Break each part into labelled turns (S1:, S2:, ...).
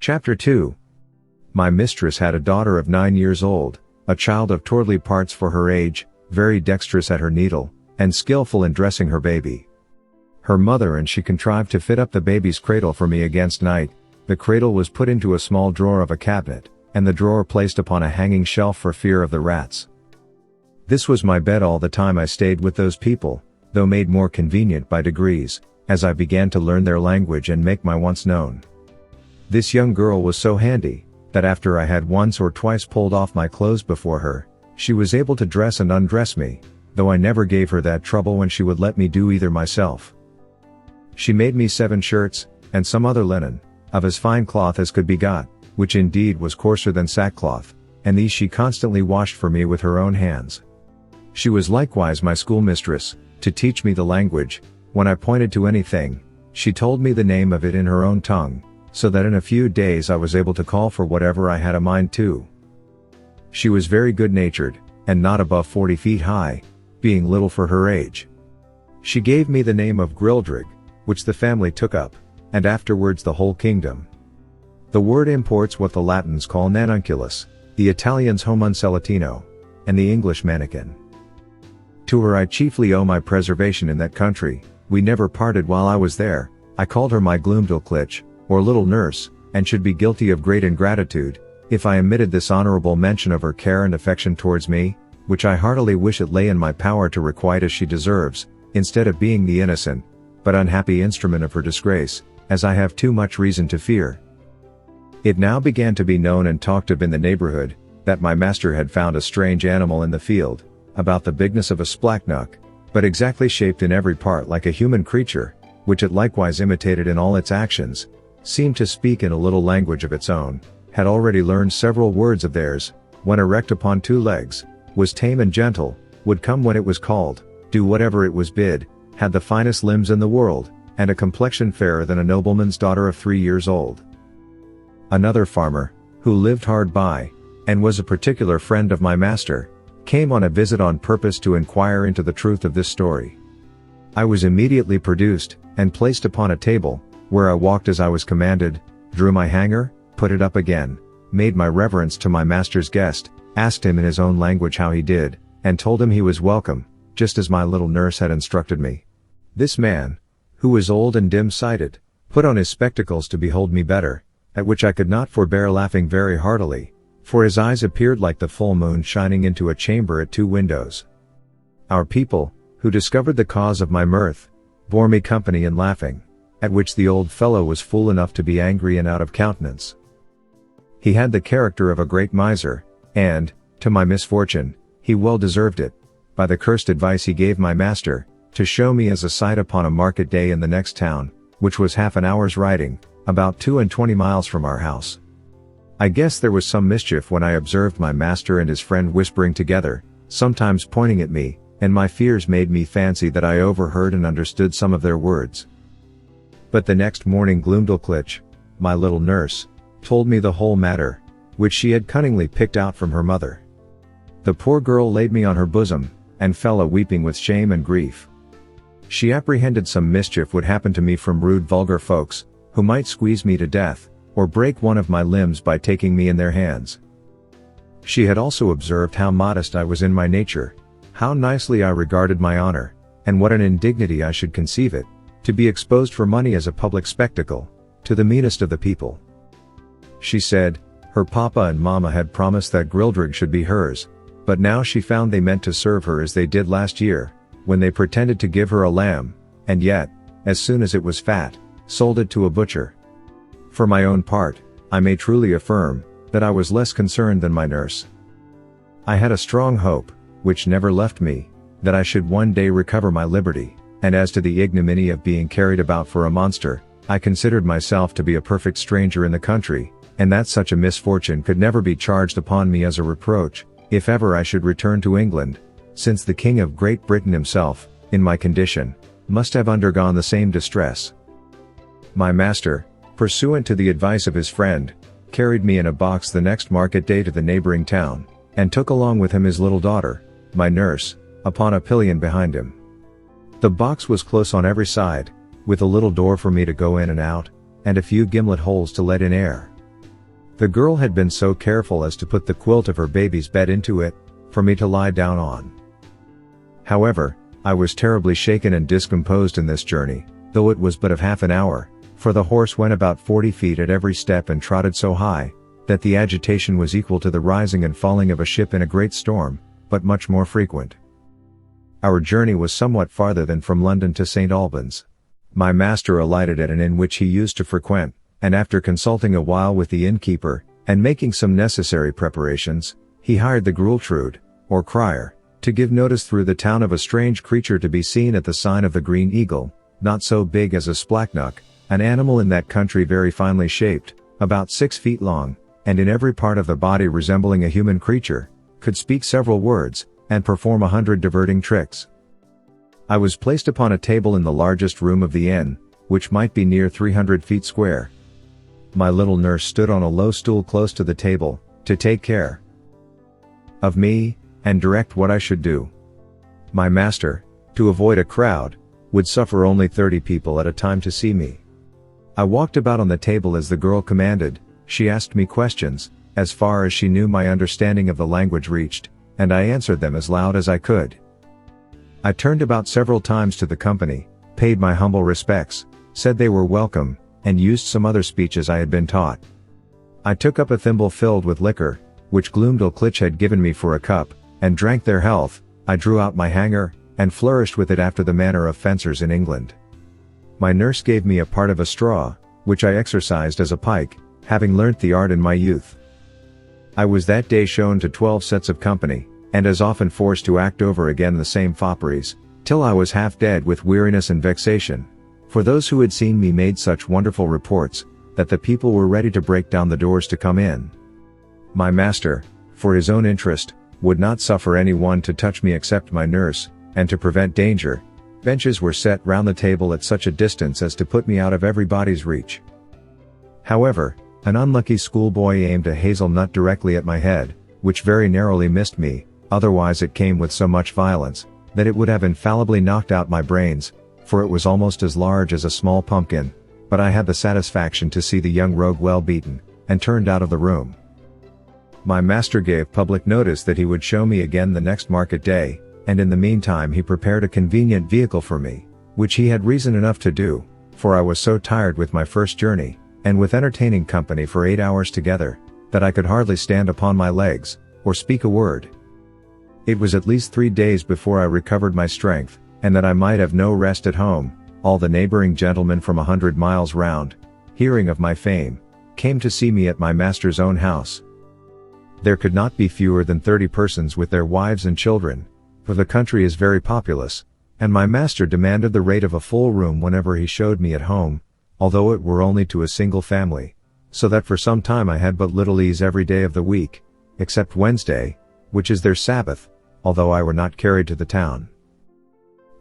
S1: Chapter 2. My mistress had a daughter of 9 years old, a child of towardly parts for her age, very dexterous at her needle, and skillful in dressing her baby. Her mother and she contrived to fit up the baby's cradle for me against night. The cradle was put into a small drawer of a cabinet, and the drawer placed upon a hanging shelf for fear of the rats. This was my bed all the time I stayed with those people, though made more convenient by degrees, as I began to learn their language and make my wants known. This young girl was so handy, that after I had once or twice pulled off my clothes before her, she was able to dress and undress me, though I never gave her that trouble when she would let me do either myself. She made me 7 shirts, and some other linen, of as fine cloth as could be got, which indeed was coarser than sackcloth, and these she constantly washed for me with her own hands. She was likewise my schoolmistress, to teach me the language. When I pointed to anything, she told me the name of it in her own tongue, so that in a few days I was able to call for whatever I had a mind to. She was very good-natured, and not above 40 feet high, being little for her age. She gave me the name of Gulliver, which the family took up, and afterwards the whole kingdom. The word imports what the Latins call nanunculus, the Italians homuncelatino, and the English mannikin. To her I chiefly owe my preservation in that country. We never parted while I was there. I called her my Gloomdalclich, or little nurse, and should be guilty of great ingratitude, if I omitted this honorable mention of her care and affection towards me, which I heartily wish it lay in my power to requite as she deserves, instead of being the innocent, but unhappy instrument of her disgrace, as I have too much reason to fear. It now began to be known and talked of in the neighborhood, that my master had found a strange animal in the field, about the bigness of a splachnock, but exactly shaped in every part like a human creature, which it likewise imitated in all its actions, seemed to speak in a little language of its own, had already learned several words of theirs, when erect upon 2 legs, was tame and gentle, would come when it was called, do whatever it was bid, had the finest limbs in the world, and a complexion fairer than a nobleman's daughter of 3 years old. Another farmer, who lived hard by, and was a particular friend of my master, came on a visit on purpose to inquire into the truth of this story. I was immediately produced, and placed upon a table, where I walked as I was commanded, drew my hanger, put it up again, made my reverence to my master's guest, asked him in his own language how he did, and told him he was welcome, just as my little nurse had instructed me. This man, who was old and dim-sighted, put on his spectacles to behold me better, at which I could not forbear laughing very heartily, for his eyes appeared like the full moon shining into a chamber at 2 windows. Our people, who discovered the cause of my mirth, bore me company in laughing, at which the old fellow was fool enough to be angry and out of countenance. He had the character of a great miser, and, to my misfortune, he well deserved it, by the cursed advice he gave my master, to show me as a sight upon a market day in the next town, which was half an hour's riding, about 22 miles from our house. I guess there was some mischief when I observed my master and his friend whispering together, sometimes pointing at me, and my fears made me fancy that I overheard and understood some of their words. But the next morning Gloomdalclich, my little nurse, told me the whole matter, which she had cunningly picked out from her mother. The poor girl laid me on her bosom, and fell a-weeping with shame and grief. She apprehended some mischief would happen to me from rude vulgar folks, who might squeeze me to death, or break one of my limbs by taking me in their hands. She had also observed how modest I was in my nature, how nicely I regarded my honor, and what an indignity I should conceive it, to be exposed for money as a public spectacle, to the meanest of the people. She said, her papa and mamma had promised that Grildrig should be hers, but now she found they meant to serve her as they did last year, when they pretended to give her a lamb, and yet, as soon as it was fat, sold it to a butcher. For my own part, I may truly affirm, that I was less concerned than my nurse. I had a strong hope, which never left me, that I should one day recover my liberty, and as to the ignominy of being carried about for a monster, I considered myself to be a perfect stranger in the country, and that such a misfortune could never be charged upon me as a reproach, if ever I should return to England, since the King of Great Britain himself, in my condition, must have undergone the same distress. My master, pursuant to the advice of his friend, carried me in a box the next market day to the neighboring town, and took along with him his little daughter, my nurse, upon a pillion behind him. The box was close on every side, with a little door for me to go in and out, and a few gimlet holes to let in air. The girl had been so careful as to put the quilt of her baby's bed into it, for me to lie down on. However, I was terribly shaken and discomposed in this journey, though it was but of half an hour, for the horse went about 40 feet at every step and trotted so high, that the agitation was equal to the rising and falling of a ship in a great storm, but much more frequent. Our journey was somewhat farther than from London to St. Albans. My master alighted at an inn which he used to frequent, and after consulting a while with the innkeeper, and making some necessary preparations, he hired the Grultrude, or crier, to give notice through the town of a strange creature to be seen at the sign of the Green Eagle, not so big as a splachnock, an animal in that country very finely shaped, about 6 feet long, and in every part of the body resembling a human creature, could speak several words, and perform 100 diverting tricks. I was placed upon a table in the largest room of the inn, which might be near 300 feet square. My little nurse stood on a low stool close to the table, to take care of me, and direct what I should do. My master, to avoid a crowd, would suffer only 30 people at a time to see me. I walked about on the table as the girl commanded. She asked me questions, as far as she knew my understanding of the language reached, and I answered them as loud as I could. I turned about several times to the company, paid my humble respects, said they were welcome, and used some other speeches I had been taught. I took up a thimble filled with liquor, which Glumdalclitch had given me for a cup, and drank their health. I drew out my hanger, and flourished with it after the manner of fencers in England. My nurse gave me a part of a straw, which I exercised as a pike, having learnt the art in my youth. I was that day shown to 12 sets of company, and as often forced to act over again the same fopperies, till I was half dead with weariness and vexation. For those who had seen me made such wonderful reports, that the people were ready to break down the doors to come in. My master, for his own interest, would not suffer any one to touch me except my nurse, and to prevent danger, benches were set round the table at such a distance as to put me out of everybody's reach. However, an unlucky schoolboy aimed a hazelnut directly at my head, which very narrowly missed me, otherwise it came with so much violence, that it would have infallibly knocked out my brains, for it was almost as large as a small pumpkin, but I had the satisfaction to see the young rogue well beaten, and turned out of the room. My master gave public notice that he would show me again the next market day, and in the meantime he prepared a convenient vehicle for me, which he had reason enough to do, for I was so tired with my first journey, and with entertaining company for 8 hours together, that I could hardly stand upon my legs, or speak a word. It was at least 3 days before I recovered my strength, and that I might have no rest at home, all the neighboring gentlemen from 100 miles round, hearing of my fame, came to see me at my master's own house. There could not be fewer than 30 persons with their wives and children, for the country is very populous, and my master demanded the rate of a full room whenever he showed me at home, although it were only to a single family, so that for some time I had but little ease every day of the week, except Wednesday, which is their Sabbath, although I were not carried to the town.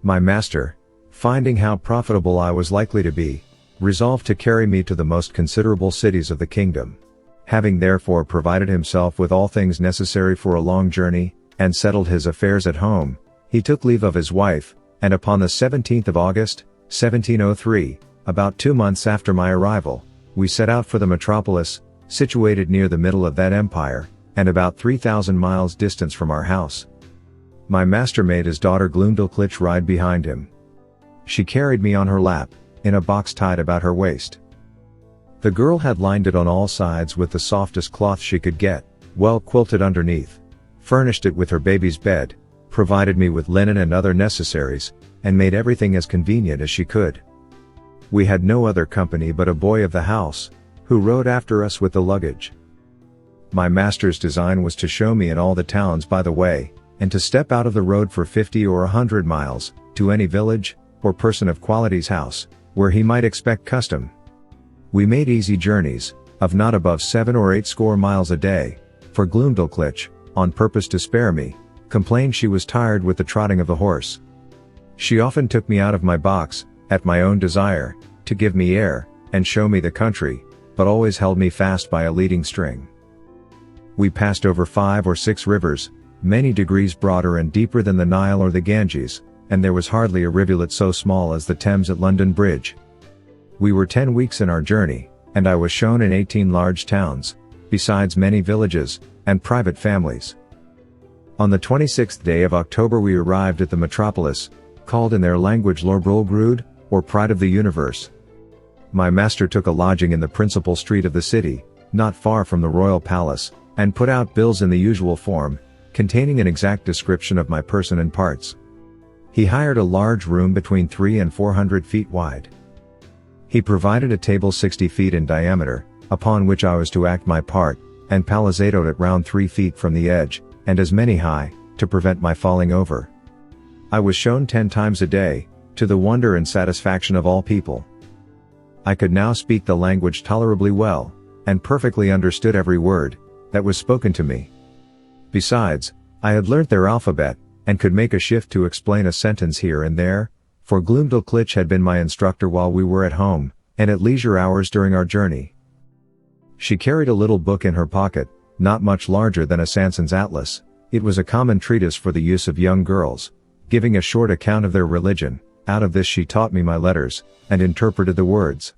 S1: My master, finding how profitable I was likely to be, resolved to carry me to the most considerable cities of the kingdom. Having therefore provided himself with all things necessary for a long journey, and settled his affairs at home, he took leave of his wife, and upon the 17th of August, 1703, about 2 months after my arrival, we set out for the metropolis, situated near the middle of that empire, and about 3,000 miles distance from our house. My master made his daughter Glumdalclitch ride behind him. She carried me on her lap, in a box tied about her waist. The girl had lined it on all sides with the softest cloth she could get, well quilted underneath, furnished it with her baby's bed, provided me with linen and other necessaries, and made everything as convenient as she could. We had no other company but a boy of the house, who rode after us with the luggage. My master's design was to show me in all the towns by the way, and to step out of the road for 50 or 100 miles, to any village, or person of quality's house, where he might expect custom. We made easy journeys, of not above 7 or 8 score miles a day, for Glumdalclitch, on purpose to spare me, complained she was tired with the trotting of the horse. She often took me out of my box, at my own desire, to give me air, and show me the country, but always held me fast by a leading string. We passed over 5 or 6 rivers, many degrees broader and deeper than the Nile or the Ganges, and there was hardly a rivulet so small as the Thames at London Bridge. We were 10 weeks in our journey, and I was shown in 18 large towns, besides many villages, and private families. On the 26th day of October we arrived at the metropolis, called in their language Lorbrulgrud, or Pride of the Universe. My master took a lodging in the principal street of the city, not far from the royal palace, and put out bills in the usual form, containing an exact description of my person and parts. He hired a large room between 300 and 400 feet wide. He provided a table 60 feet in diameter, upon which I was to act my part, and palisadoed at round 3 feet from the edge, and as many high, to prevent my falling over. I was shown 10 times a day, to the wonder and satisfaction of all people. I could now speak the language tolerably well, and perfectly understood every word that was spoken to me. Besides, I had learnt their alphabet, and could make a shift to explain a sentence here and there, for Glumdalclich had been my instructor while we were at home, and at leisure hours during our journey. She carried a little book in her pocket, not much larger than a Sanson's atlas. It was a common treatise for the use of young girls, giving a short account of their religion. Out of this she taught me my letters, and interpreted the words.